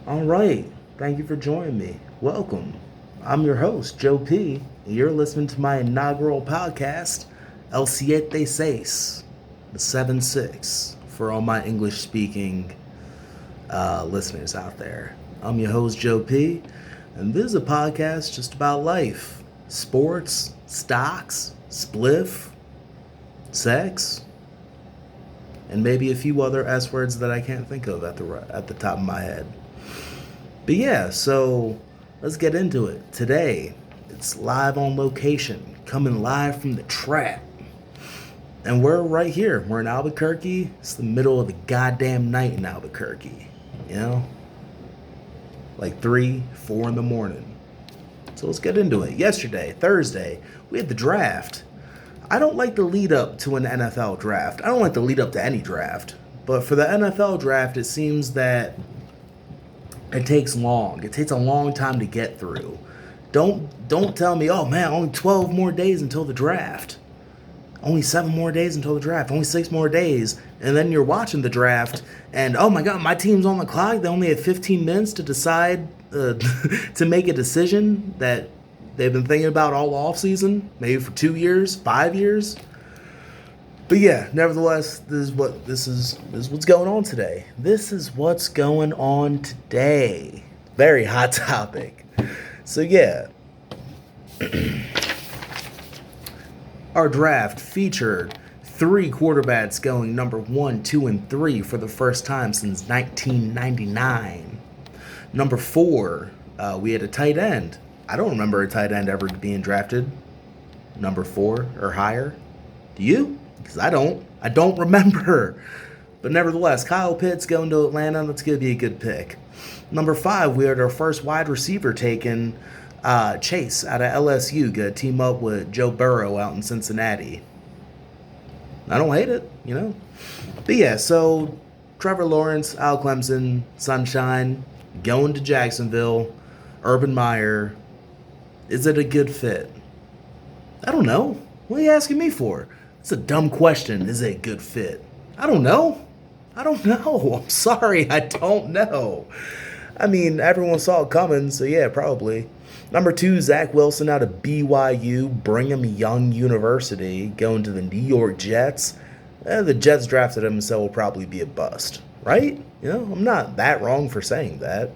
All right. Thank you for joining me. Welcome. I'm your host, Joe P. And you're listening to my inaugural podcast, Siete, Seis, the 7-6, for all my English speaking listeners out there. I'm your host, Joe P. And this is a podcast just about life, sports, stocks, spliff, sex, and maybe a few other S words that I can't think of at the top of my head. But yeah, so let's get into it. Today, it's live on location, coming live from the trap. And we're right here. We're in Albuquerque. It's the middle of the goddamn night in Albuquerque. You know? Like 3, 4 in the morning. So let's get into it. Yesterday, Thursday, we had the draft. I don't like the lead up to an NFL draft. I don't like the lead up to any draft. But for the NFL draft, it seems that it takes long. It takes a long time to get through. Don't tell me, oh man, only 12 more days until the draft. Only 7 more days until the draft. Only 6 more days. And then you're watching the draft, and oh my god, my team's on the clock. They only have 15 minutes to decide, to make a decision that they've been thinking about all offseason, maybe for 2 years, 5 years. But yeah, nevertheless, this is what's going on today. This is what's going on today. Very hot topic. So yeah. Our draft featured 3 quarterbacks going number 1, 2, and 3 for the first time since 1999. Number 4, we had a tight end. I don't remember a tight end ever being drafted number 4 or higher. Do you? Because I don't remember. But nevertheless, Kyle Pitts going to Atlanta. That's going to be a good pick. Number 5, we had our first wide receiver taken, Chase out of LSU. Going to team up with Joe Burrow out in Cincinnati. I don't hate it, you know. But yeah, so Trevor Lawrence, Al Clemson, Sunshine, going to Jacksonville, Urban Meyer. Is it a good fit? I don't know. What are you asking me for? It's a dumb question. Is it a good fit? I don't know. I'm sorry. I don't know. I mean, everyone saw it coming, so yeah, probably. Number 2, Zach Wilson out of BYU, Brigham Young University, going to the New York Jets. The Jets drafted him, so will probably be a bust, right? You know, I'm not that wrong for saying that.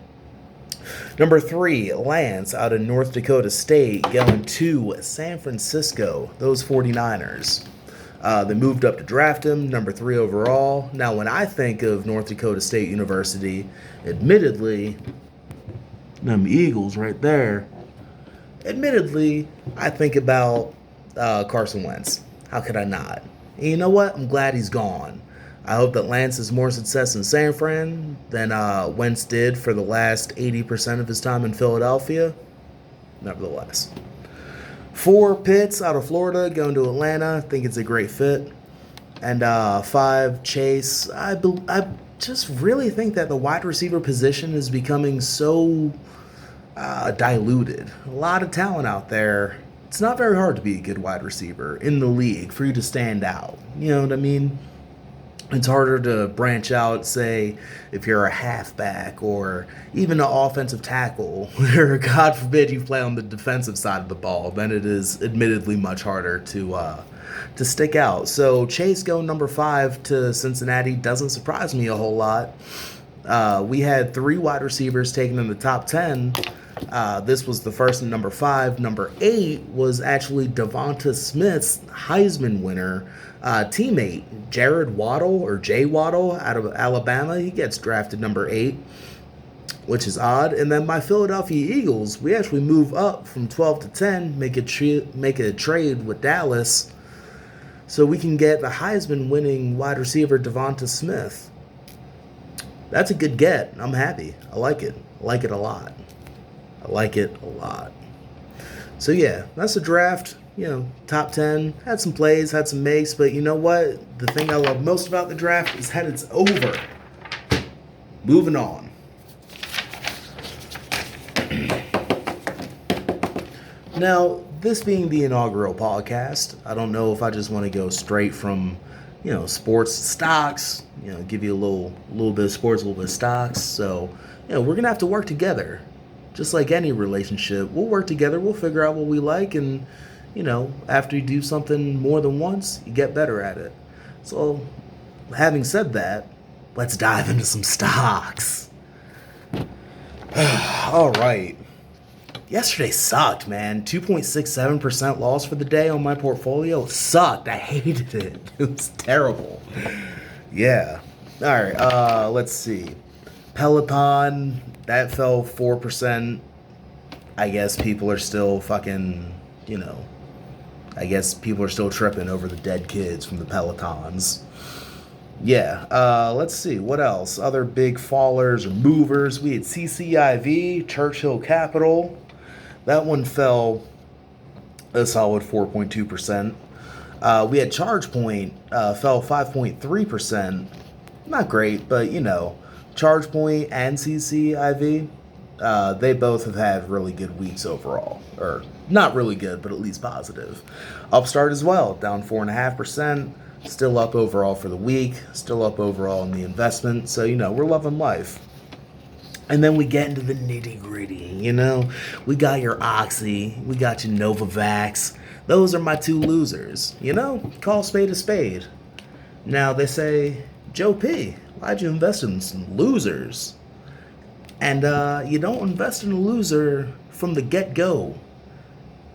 Number 3, Lance out of North Dakota State, going to San Francisco, those 49ers. They moved up to draft him, number 3 overall. Now, when I think of North Dakota State University, admittedly, them Eagles right there, I think about Carson Wentz. How could I not? And you know what? I'm glad he's gone. I hope that Lance has more success in San Fran than Wentz did for the last 80% of his time in Philadelphia. Nevertheless. 4, Pitts out of Florida, going to Atlanta. I think it's a great fit. And 5, Chase. I just really think that the wide receiver position is becoming so diluted. A lot of talent out there. It's not very hard to be a good wide receiver in the league for you to stand out. You know what I mean? It's harder to branch out, say, if you're a halfback or even an offensive tackle, or God forbid you play on the defensive side of the ball, then it is admittedly much harder to stick out. So Chase going number 5 to Cincinnati doesn't surprise me a whole lot. We had 3 wide receivers taken in the top 10. This was the first in number 5. Number 8 was actually Devonta Smith's Heisman winner teammate, Jared Waddle or Jay Waddle out of Alabama. He gets drafted number 8, which is odd. And then my Philadelphia Eagles, we actually move up from 12 to 10, make a trade with Dallas so we can get the Heisman winning wide receiver Devonta Smith. That's a good get. I'm happy. I like it. I like it a lot. So yeah, that's the draft. You know, top 10, had some plays, had some makes, but you know what? The thing I love most about the draft is that it's over. Moving on. Now, this being the inaugural podcast, I don't know if I just want to go straight from, sports to stocks, give you a little bit of sports, a little bit of stocks. So, we're gonna have to work together, just like any relationship. We'll work together. We'll figure out what we like, and after you do something more than once, you get better at it. So, having said that, let's dive into some stocks. All right. Yesterday sucked, man. 2.67% loss for the day on my portfolio. It sucked. I hated it. It was terrible. Yeah. All right. Let's see. Peloton, that fell 4%. I guess people are still fucking, I guess people are still tripping over the dead kids from the Pelotons. Yeah, let's see. What else? Other big fallers or movers. We had CCIV, Churchill Capital. That one fell a solid 4.2%. We had ChargePoint, fell 5.3%. Not great, but ChargePoint and CCIV, they both have had really good weeks overall. Or not really good, but at least positive. Upstart as well, down 4.5%. Still up overall for the week. Still up overall in the investment. So, we're loving life. And then we get into the nitty gritty, We got your Oxy. We got your Novavax. Those are my two losers, Call a spade. Now, they say, Joe P., why'd you invest in some losers? And you don't invest in a loser from the get-go.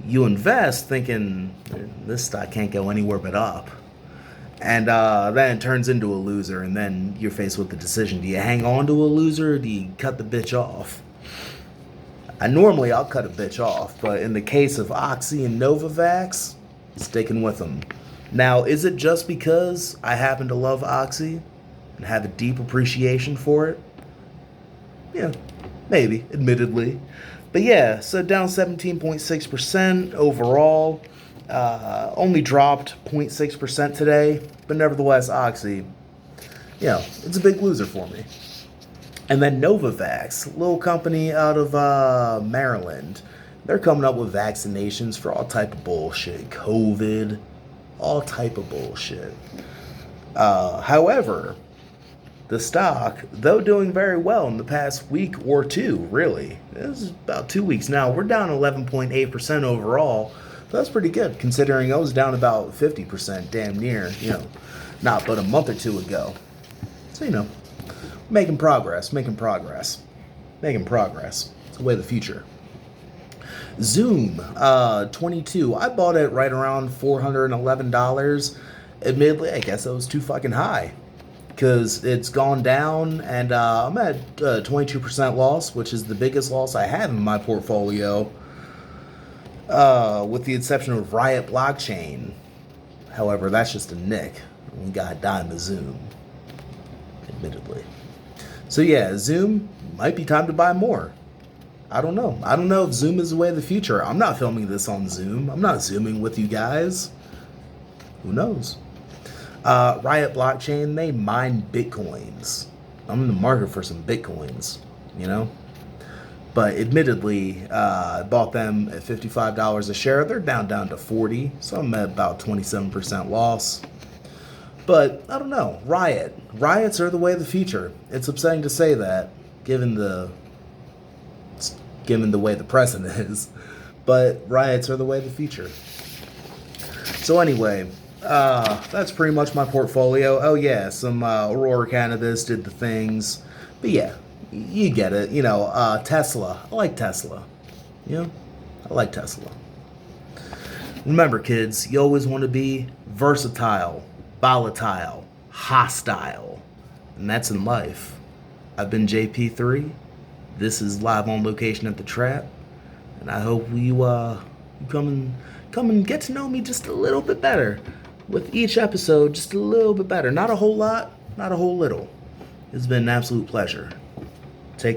You invest thinking, this stock can't go anywhere but up. And then it turns into a loser, and then you're faced with the decision. Do you hang on to a loser, or do you cut the bitch off? I'll cut a bitch off, but in the case of Oxy and Novavax, sticking with them. Now, is it just because I happen to love Oxy and have a deep appreciation for it? Yeah, maybe, admittedly. But yeah, so down 17.6% overall. Only dropped 0.6% today, but nevertheless, Oxy, it's a big loser for me. And then Novavax, a little company out of Maryland, they're coming up with vaccinations for all type of bullshit, COVID, all type of bullshit. However, the stock, though doing very well in the past week or two, really, this is about 2 weeks now, we're down 11.8% overall. That's pretty good, considering I was down about 50%, damn near, not but a month or two ago. So, making progress. It's the way of the future. Zoom, 22. I bought it right around $411. Admittedly, I guess that was too fucking high, because it's gone down, and I'm at 22% loss, which is the biggest loss I have in my portfolio. With the exception of Riot Blockchain. However, that's just a nick. We got a dime of Zoom, admittedly. So yeah, Zoom, might be time to buy more. I don't know. I don't know if Zoom is the way of the future. I'm not filming this on Zoom. I'm not Zooming with you guys. Who knows? Riot Blockchain, they mine Bitcoins. I'm in the market for some Bitcoins, But admittedly, I bought them at $55 a share. They're down to $40, so I'm at about 27% loss. But I don't know. Riots are the way of the future. It's upsetting to say that, given the way the precedent is. But riots are the way of the future. So anyway, that's pretty much my portfolio. Oh yeah, some Aurora Cannabis did the things. But yeah. You get it, Tesla. I like Tesla. I like Tesla. Remember, kids, you always want to be versatile, volatile, hostile. And that's in life. I've been JP3. This is live on location at the Trap. And I hope you come and get to know me just a little bit better. With each episode, just a little bit better. Not a whole lot, not a whole little. It's been an absolute pleasure. Take care.